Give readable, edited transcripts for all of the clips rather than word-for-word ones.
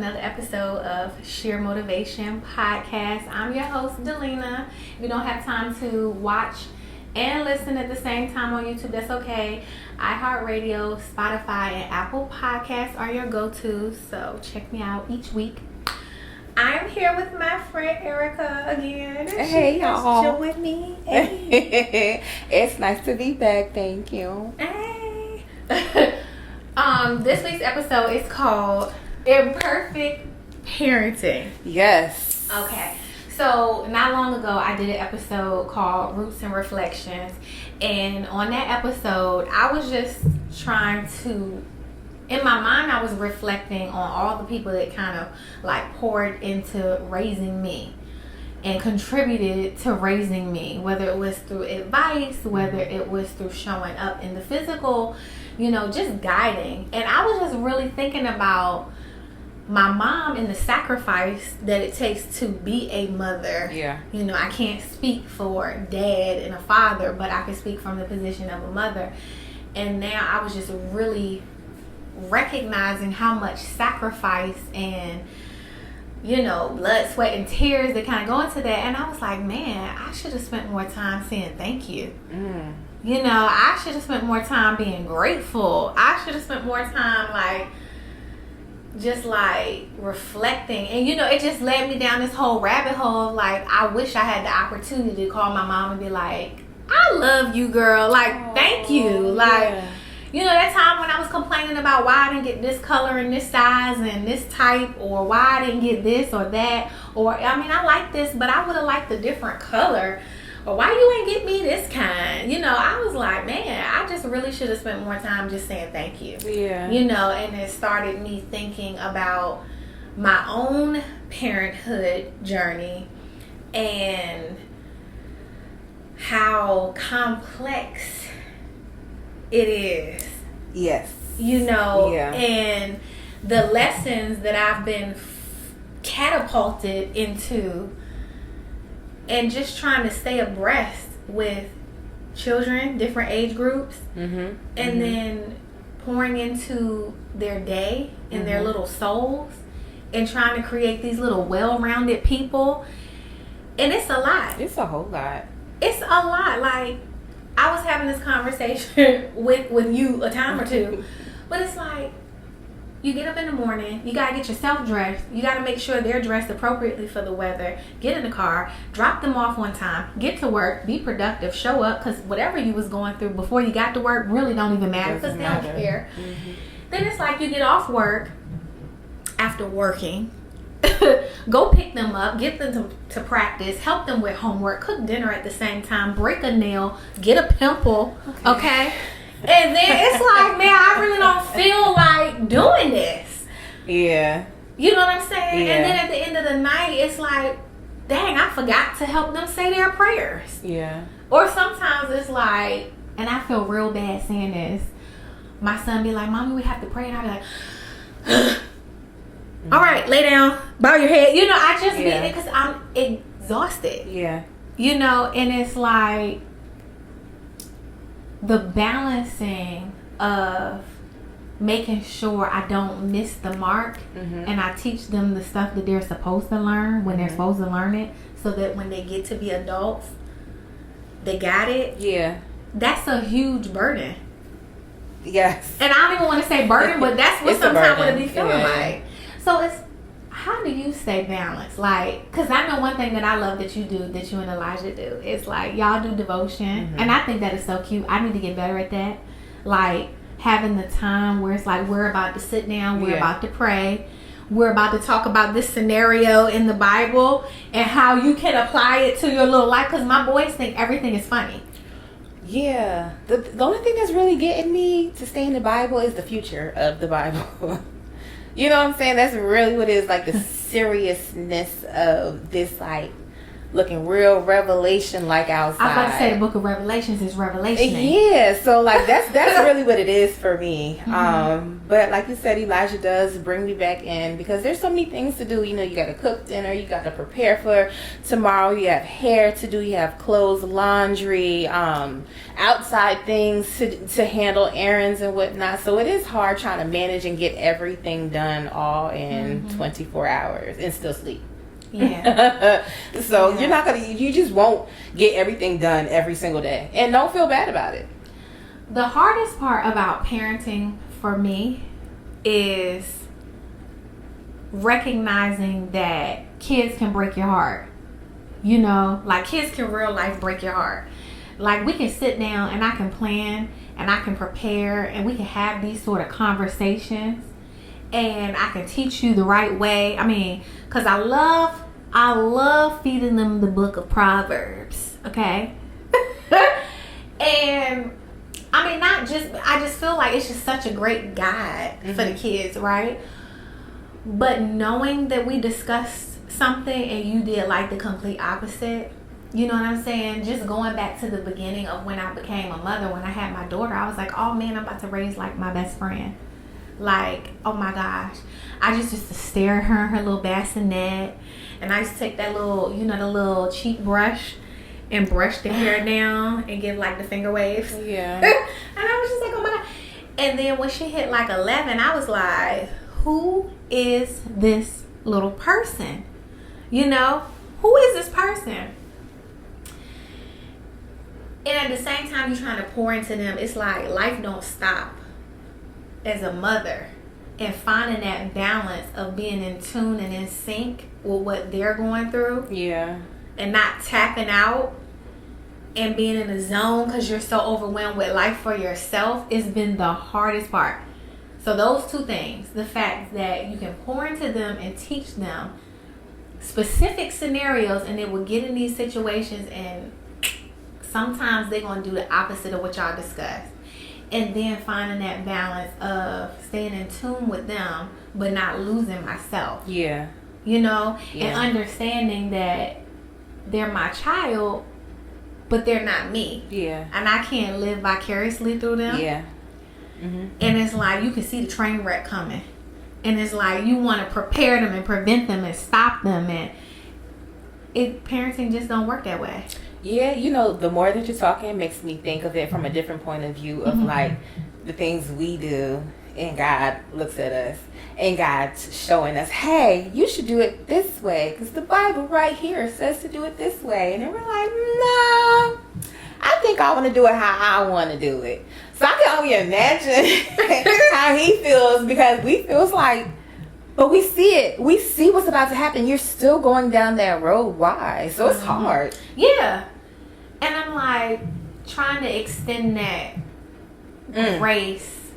another episode of Sheer Motivation Podcast. I'm your host, Dalena. If you don't have time to watch and listen at the same time on YouTube, that's okay. iHeartRadio, Spotify, and Apple Podcasts are your go-tos, so check me out each week. I'm here with my friend Erika again. Hey, y'all. Chill with me. Hey. It's nice to be back. Thank you. Hey. This week's episode is called Imperfect Parenting. Yes. Okay. So, not long ago, I did an episode called Roots and Reflections. And on that episode, I was just trying to, in my mind, I was reflecting on all the people that kind of like poured into raising me and contributed to raising me, whether it was through advice, whether it was through showing up in the physical, just guiding. And I was just really thinking about my mom and the sacrifice that it takes to be a mother. Yeah. I can't speak for dad and a father, but I can speak from the position of a mother. And now I was just really recognizing how much sacrifice and blood, sweat, and tears that kind of go into that. And I was like, man, I should have spent more time saying thank you. I should have spent more time being grateful. I should have spent more time just reflecting. And it just led me down this whole rabbit hole of I wish I had the opportunity to call my mom and be like, I love you, girl. Thank you. That time when I was complaining about why I didn't get this color and this size and this type, or why I didn't get this or that, or I like this, but I would have liked a different color, or why you ain't get me this kind. I was like, man, I just really should have spent more time just saying thank you. Yeah. And it started me thinking about my own parenthood journey and how complex it is. Yes. Yeah. And the lessons that I've been catapulted into, and just trying to stay abreast with children, different age groups, and then pouring into their day and their little souls, and trying to create these little well-rounded people. And it's a lot. It's a whole lot. It's a lot. I was having this conversation with you a time or two, but it's you get up in the morning, you gotta get yourself dressed, you gotta make sure they're dressed appropriately for the weather, get in the car, drop them off on time, get to work, be productive, show up, because whatever you was going through before you got to work really don't even matter, because they don't care. Then it's you get off work after working, go pick them up, get them to practice, help them with homework, cook dinner at the same time, break a nail, get a pimple, okay? And then it's man, I really don't feel like doing this. Yeah. You know what I'm saying? Yeah. And then at the end of the night, it's dang, I forgot to help them say their prayers. Yeah. Or sometimes it's and I feel real bad saying this, my son be like, Mommy, we have to pray. And I be like, all right, lay down, bow your head. I just mean it because I'm exhausted. Yeah. And it's the balancing of making sure I don't miss the mark, and I teach them the stuff that they're supposed to learn when they're supposed to learn it, so that when they get to be adults, they got it. Yeah. That's a huge burden. Yes. And I don't even want to say burden, but that's what sometimes would be feeling like. So it's, how do you stay balanced? Because I know one thing that I love that you do, that you and Elijah do, is y'all do devotion. And I think that is so cute. I need to get better at that. Having the time where it's we're about to sit down, we're about to pray, we're about to talk about this scenario in the Bible and how you can apply it to your little life. Because my boys think everything is funny. Yeah. The only thing that's really getting me to stay in the Bible is the future of the Bible. You know what I'm saying? That's really what it is, the seriousness of this looking real revelation like outside. I was about to say the book of Revelations is revelation. Yeah, so like that's really what it is for me. But like you said, Elijah does bring me back in because there's so many things to do. You know, you got to cook dinner, you got to prepare for tomorrow, you have hair to do, you have clothes, laundry, outside things to handle, errands and whatnot. So it is hard trying to manage and get everything done all in 24 hours and still sleep. Yeah. So you just won't get everything done every single day, and don't feel bad about it. The hardest part about parenting for me is recognizing that kids can break your heart. You know, like kids can real life break your heart. Like we can sit down and I can plan and I can prepare and we can have these sort of conversations. And I can teach you the right way. I mean, because I love feeding them the book of Proverbs, okay? And, I mean, I just feel like it's just such a great guide for the kids, right? But knowing that we discussed something and you did like the complete opposite, you know what I'm saying? Just going back to the beginning of when I became a mother, when I had my daughter, I was like, oh man, I'm about to raise like my best friend. Like, oh my gosh. I just used to stare at her little bassinet. And I used to take that little, you know, the little cheap brush and brush the hair down and give like the finger waves. Yeah. And I was just like, oh my God. And then when she hit like 11, I was like, who is this little person? You know, who is this person? And at the same time, you're trying to pour into them. It's like life don't stop. As a mother, and finding that balance of being in tune and in sync with what they're going through, and not tapping out and being in a zone because you're so overwhelmed with life for yourself has been the hardest part. So those two things, the fact that you can pour into them and teach them specific scenarios and they will get in these situations and sometimes they're going to do the opposite of what y'all discussed. And then finding that balance of staying in tune with them, but not losing myself. Yeah. You know? Yeah. And understanding that they're my child, but they're not me. Yeah. And I can't live vicariously through them. Yeah. Mm-hmm. And it's like, you can see the train wreck coming. And it's like, you want to prepare them and prevent them and stop them. And parenting just don't work that way. Yeah, you know, the more that you're talking, it makes me think of it from a different point of view of like the things we do, and God looks at us and God's showing us, hey, you should do it this way because the Bible right here says to do it this way. And then we're like, no, I think I want to do it how I want to do it. So I can only imagine how he feels, because we feels like, but we see it. We see what's about to happen. You're still going down that road. Why? So it's hard. Yeah. And I'm like trying to extend that grace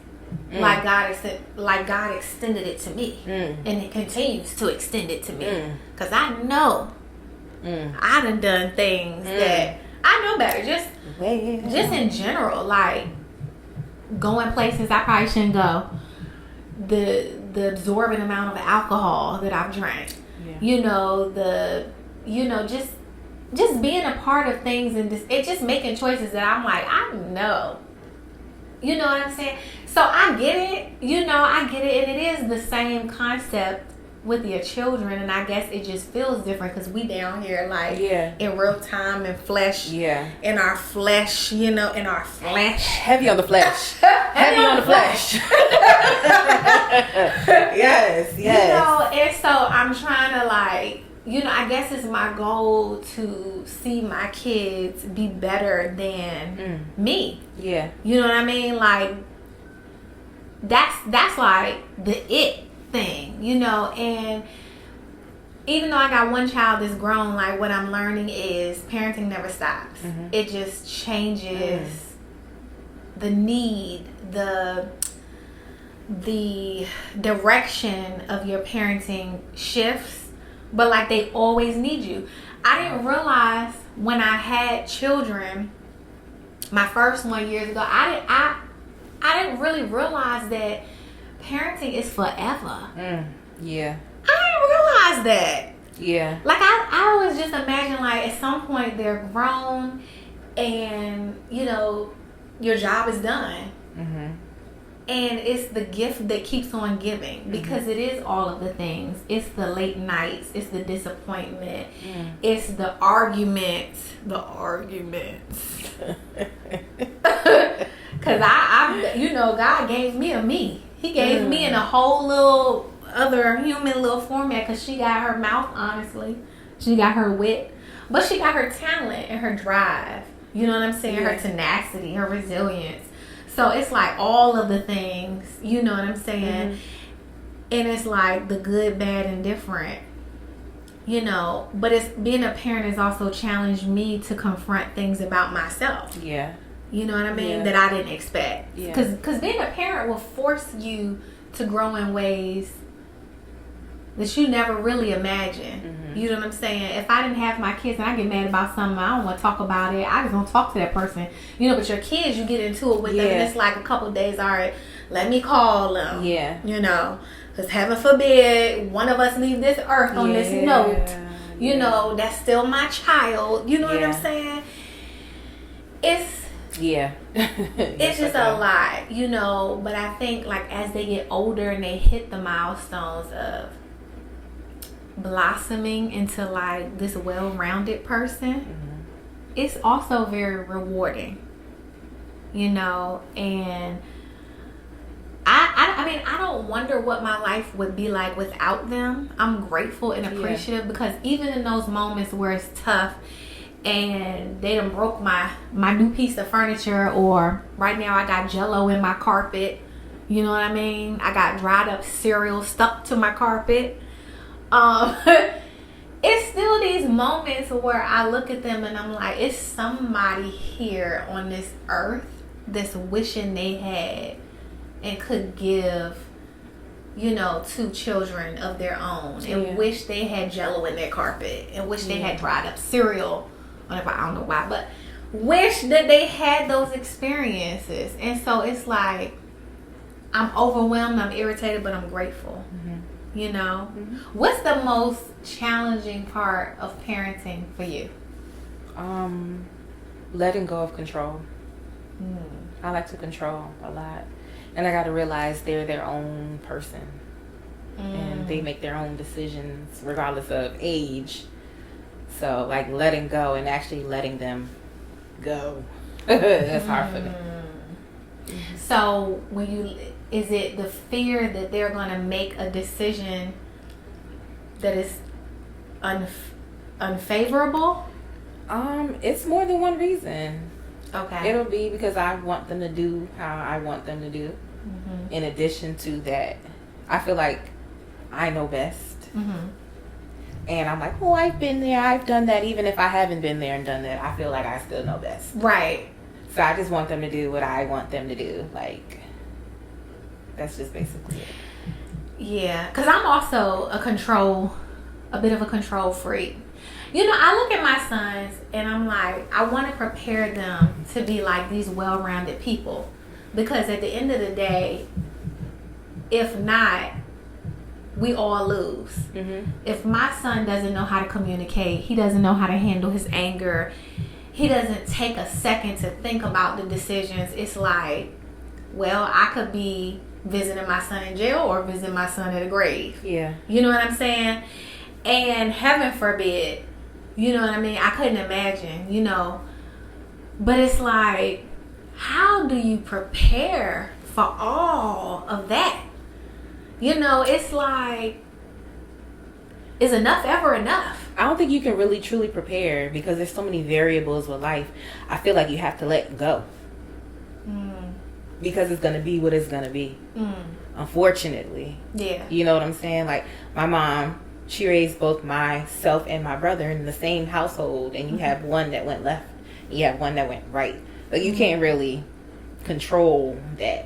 like God extended it to me. And it continues to extend it to me. Because I know I done things that I know better. Just in general. Like going places I probably shouldn't go. The absorbent amount of alcohol that I've drank, just being a part of things and it just making choices that I'm like, I know, you know what I'm saying? So I get it, and it is the same concept with your children, and I guess it just feels different because we down here like in real time and flesh, in our flesh, in our flesh, heavy on the flesh, heavy on the flesh. Yes. And so I'm trying to I guess it's my goal to see my kids be better than me. Yeah. You know what I mean? Like that's like the it thing, and even though I got one child that's grown, like what I'm learning is parenting never stops. It just changes the need, the direction of your parenting shifts, but like they always need you. I didn't realize when I had children, my first one years ago, I didn't really realize that parenting is forever. Yeah. I didn't realize that. Yeah. Like I always just imagine like at some point they're grown and you know your job is done. Mm-hmm. And it's the gift that keeps on giving because it is all of the things. It's the late nights. It's the disappointment. It's the arguments. Because I, you know, God gave me a me. He gave me in a whole little other human little format because she got her mouth, honestly. She got her wit. But she got her talent and her drive. You know what I'm saying? Her tenacity, her resilience. So it's like all of the things, you know what I'm saying? And it's like the good, bad, and different, you know. But it's being a parent has also challenged me to confront things about myself. Yeah. You know what I mean? That I didn't expect. Yeah. Because being a parent will force you to grow in ways that you never really imagined. You know what I'm saying? If I didn't have my kids and I get mad about something, I don't want to talk about it. I just don't talk to that person. You know, but your kids, you get into it with them and it's like a couple of days, all right, let me call them. Yeah. You know, because heaven forbid one of us leave this earth on this note. You know, that's still my child. You know what I'm saying? It's it's just a lot, you know, but I think like as they get older and they hit the milestones of blossoming into like this well-rounded person, it's also very rewarding, you know. And I mean I don't wonder what my life would be like without them. I'm grateful and appreciative because even in those moments where it's tough and they done broke my new piece of furniture, or right now I got jello in my carpet, you know what I mean, I got dried up cereal stuck to my carpet. It's still these moments where I look at them and I'm like, it's somebody here on this earth that's wishing they had and could give, you know, 2 children of their own and wish they had jello in their carpet and wish they had dried up cereal. Whatever, I don't know why, but wish that they had those experiences. And so it's like, I'm overwhelmed, I'm irritated, but I'm grateful. You know, what's the most challenging part of parenting for you? Letting go of control. I like to control a lot, and I got to realize they're their own person, and they make their own decisions regardless of age. So, like letting go and actually letting them go. That's hard for me. So is it the fear that they're going to make a decision that is unfavorable? It's more than one reason. Okay. It'll be because I want them to do how I want them to do. In addition to that, I feel like I know best. And I'm like, oh, I've been there, I've done that. Even if I haven't been there and done that, I feel like I still know best. Right. So I just want them to do what I want them to do. Like, that's just basically it. Yeah, because I'm also a bit of a control freak. You know, I look at my sons and I'm like, I want to prepare them to be like these well-rounded people. Because at the end of the day, if not, we all lose. If my son doesn't know how to communicate, he doesn't know how to handle his anger, he doesn't take a second to think about the decisions, it's like, well, I could be visiting my son in jail or visiting my son at a grave. Yeah. You know what I'm saying? And heaven forbid, you know what I mean? I couldn't imagine, you know. But it's like, how do you prepare for all of that? You know, it's like, is enough ever enough? I don't think you can really truly prepare because there's so many variables with life. I feel like you have to let go. Because it's going to be what it's going to be. Unfortunately. Yeah. You know what I'm saying? Like, my mom, she raised both myself and my brother in the same household. And you have one that went left. You have one that went right. But you can't really control that,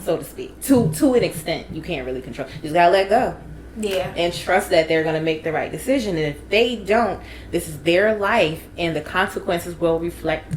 so to speak. To an extent, you can't really control. You just got to let go. Yeah. And trust that they're going to make the right decision. And if they don't, this is their life. And the consequences will reflect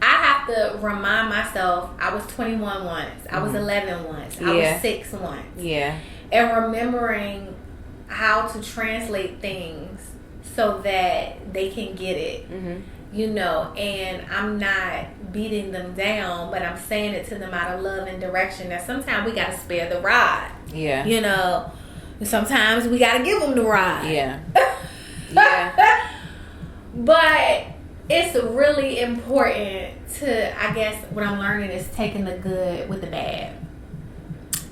I have to remind myself I was 21 once, I was 11 once, I was 6 once. Yeah. And remembering how to translate things so that they can get it. You know, and I'm not beating them down, but I'm saying it to them out of love and direction. That sometimes we got to spare the rod. Yeah. You know, sometimes we got to give them the ride. Yeah. Yeah. But it's really important to, I guess, what I'm learning is taking the good with the bad.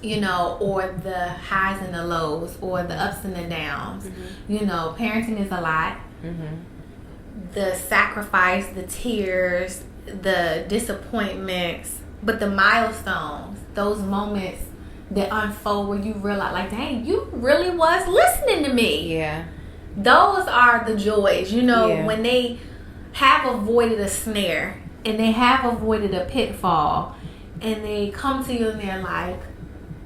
You know, or the highs and the lows, or the ups and the downs. You know, parenting is a lot. The sacrifice, the tears, the disappointments, but the milestones, those moments that unfold where you realize, like, dang, you really was listening to me. Yeah. Those are the joys, you know, when they have avoided a snare and they have avoided a pitfall and they come to you and they're like,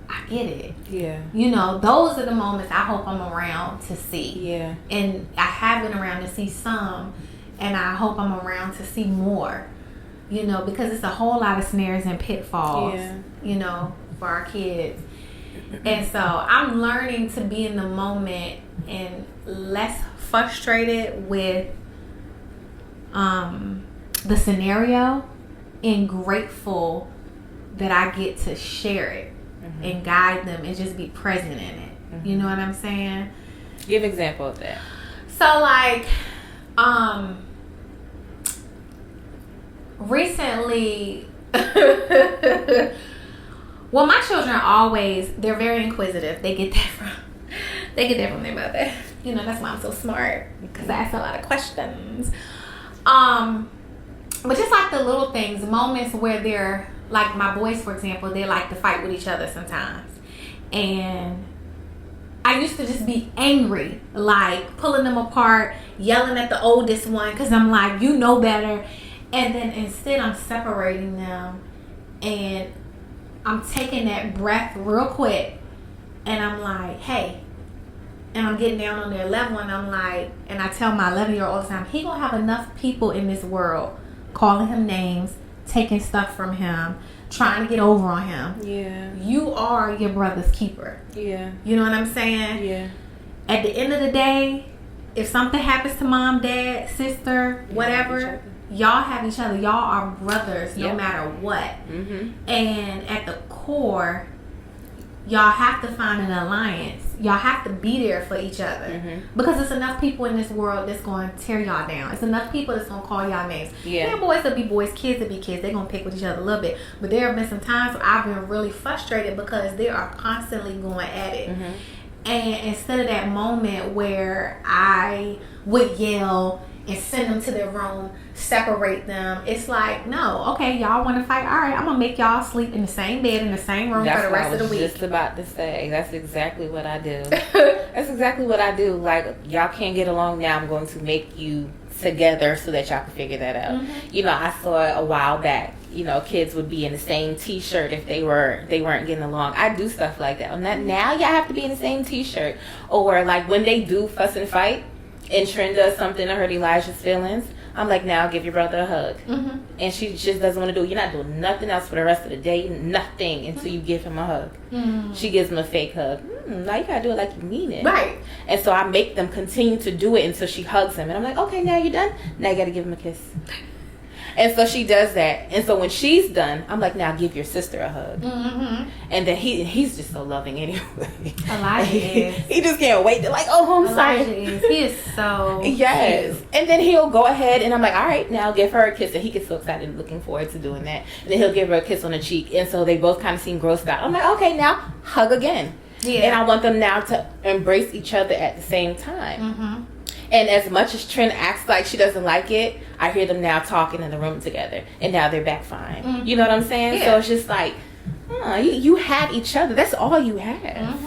I get it. Yeah. You know, those are the moments I hope I'm around to see. Yeah. And I have been around to see some, and I hope I'm around to see more. You know, because it's a whole lot of snares and pitfalls, you know, for our kids. And so I'm learning to be in the moment and less frustrated with the scenario and grateful that I get to share it and guide them and just be present in it. You know what I'm saying? Give an example of that. So like recently well, my children are always, they're very inquisitive. They get that from their mother. You know, that's why I'm so smart, because I ask a lot of questions. But just like the little things, moments where they're, like my boys, for example, they like to fight with each other sometimes. And I used to just be angry, like pulling them apart, yelling at the oldest one, because I'm like, you know better. And then instead I'm separating them and I'm taking that breath real quick and I'm like, hey, and I'm getting down on their level and I'm like, and I tell my 11-year-old all the time, he gonna have enough people in this world calling him names, taking stuff from him, trying to get over on him. Yeah. You are your brother's keeper. Yeah. You know what I'm saying? Yeah. At the end of the day, if something happens to mom, dad, sister, whatever, y'all have each other. Y'all are brothers no matter what. And at the core, y'all have to find an alliance. Y'all have to be there for each other. Because there's enough people in this world that's going to tear y'all down. It's enough people that's going to call y'all names. Yeah. Boys will be boys, kids will be kids. They're going to pick with each other a little bit. But there have been some times where I've been really frustrated because they are constantly going at it. And instead of that moment where I would yell and send them to their room, separate them, it's like, no, okay, y'all want to fight? All right, I'm going to make y'all sleep in the same bed, in the same room for the rest of the week. That's what I was just about to say. That's exactly what I do. That's exactly what I do. Like, y'all can't get along now. I'm going to make you together so that y'all can figure that out. You know, I saw a while back, you know, kids would be in the same t-shirt if they weren't getting along. I do stuff like that. Now y'all have to be in the same t-shirt. Or like when they do fuss and fight and Trin does something to hurt Elijah's feelings, I'm like, now give your brother a hug. And she just doesn't want to do it. You're not doing nothing else for the rest of the day, nothing, until you give him a hug. She gives him a fake hug. Now you gotta do it like you mean it. Right. And so I make them continue to do it until she hugs him. And I'm like, okay, now you're done. Now you gotta give him a kiss. And so she does that. And so when she's done, I'm like, now give your sister a hug. And then he's just so loving anyway. Elijah is. He just can't wait to like, oh, I'm sorry. He is so yes. Cute. And then he'll go ahead and I'm like, all right, now give her a kiss. And he gets so excited and looking forward to doing that. And then he'll give her a kiss on the cheek. And so they both kind of seem grossed out. I'm like, okay, now hug again. Yeah. And I want them now to embrace each other at the same time. And as much as Trin acts like she doesn't like it, I hear them now talking in the room together. And now they're back fine. You know what I'm saying? Yeah. So it's just like, you have each other. That's all you have.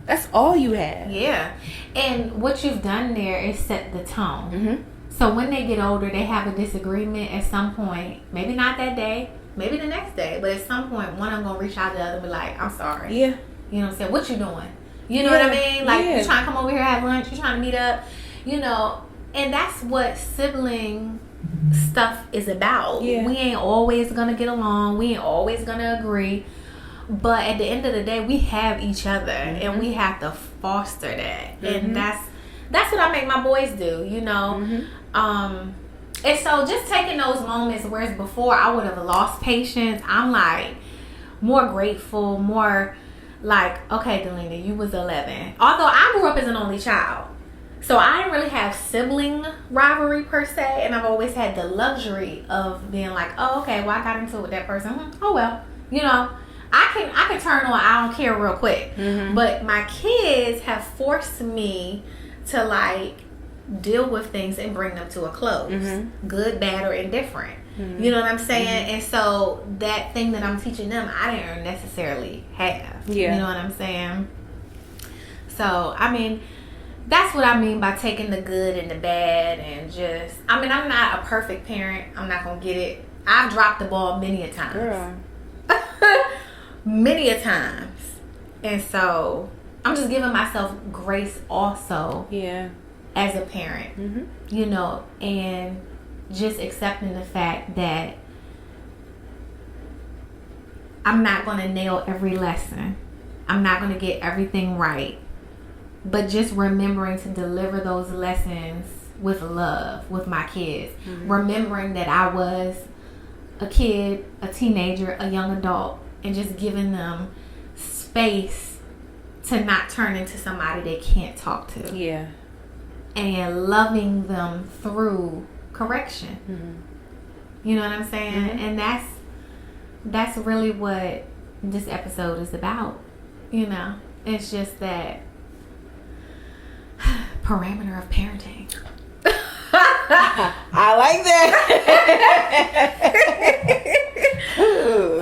That's all you have. Yeah. And what you've done there is set the tone. So when they get older, they have a disagreement at some point. Maybe not that day. Maybe the next day. But at some point, one of them going to reach out to the other and be like, I'm sorry. Yeah. You know what I'm saying? What you doing? You know what I mean? Like, you trying to come over here, have lunch. You trying to meet up. You know, and that's what sibling stuff is about. Yeah. We ain't always gonna get along. We ain't always gonna agree. But at the end of the day, we have each other, and we have to foster that. And that's what I make my boys do, you know. And so just taking those moments, whereas before I would have lost patience, I'm like more grateful, more like, okay, Dalena, you was 11. Although I grew up as an only child, so I didn't really have sibling rivalry per se, and I've always had the luxury of being like, oh, okay, well, I got into it with that person. Oh well, you know. I can turn on I don't care real quick. But my kids have forced me to like deal with things and bring them to a close. Good, bad, or indifferent. You know what I'm saying? And so that thing that I'm teaching them, I didn't necessarily have. You know what I'm saying? So, I mean, that's what I mean by taking the good and the bad and just, I mean, I'm not a perfect parent. I'm not going to get it. I've dropped the ball many a times. Girl. Many a times. And so I'm just giving myself grace also as a parent, you know, and just accepting the fact that I'm not going to nail every lesson. I'm not going to get everything right. But just remembering to deliver those lessons with love with my kids. Remembering that I was a kid, a teenager, a young adult, and just giving them space to not turn into somebody they can't talk to. Yeah. And loving them through correction. You know what I'm saying? And that's really what this episode is about. You know, it's just that parameter of parenting. I like that.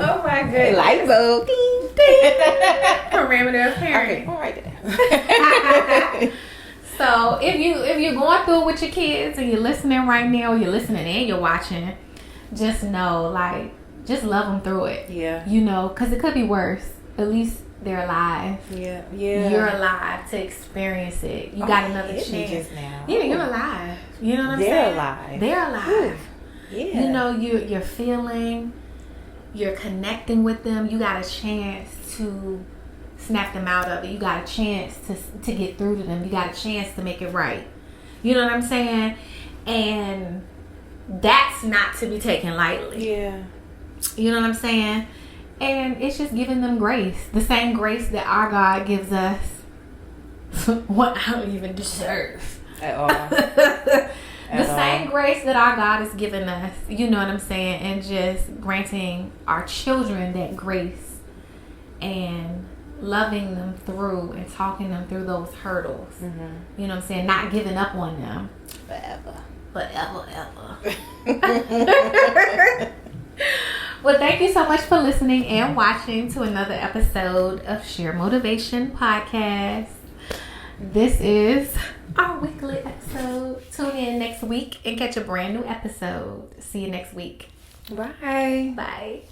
Oh my goodness. Light bulb. Ding, ding. Parameter of parenting. Okay, all right. So if you're going through it with your kids and you're listening right now, or you're listening and you're watching, just know, like, just love them through it. Yeah. You know, because it could be worse. At least they're alive. Yeah. You're alive to experience it. You got another chance. Now. Yeah, you're alive. You know what I'm saying? They're alive. They're alive. Yeah. You know, you're feeling, you're connecting with them. You got a chance to snap them out of it. You got a chance to get through to them. You got a chance to make it right. You know what I'm saying? And that's not to be taken lightly. Yeah. You know what I'm saying? And it's just giving them grace. The same grace that our God gives us. What I don't even deserve. At all. The same grace that our God has given us. You know what I'm saying? And just granting our children that grace. And loving them through and talking them through those hurdles. You know what I'm saying? Not giving up on them. Forever, ever. Well, thank you so much for listening and watching to another episode of Share Motivation Podcast. This is our weekly episode. Tune in next week and catch a brand new episode. See you next week. Bye. Bye.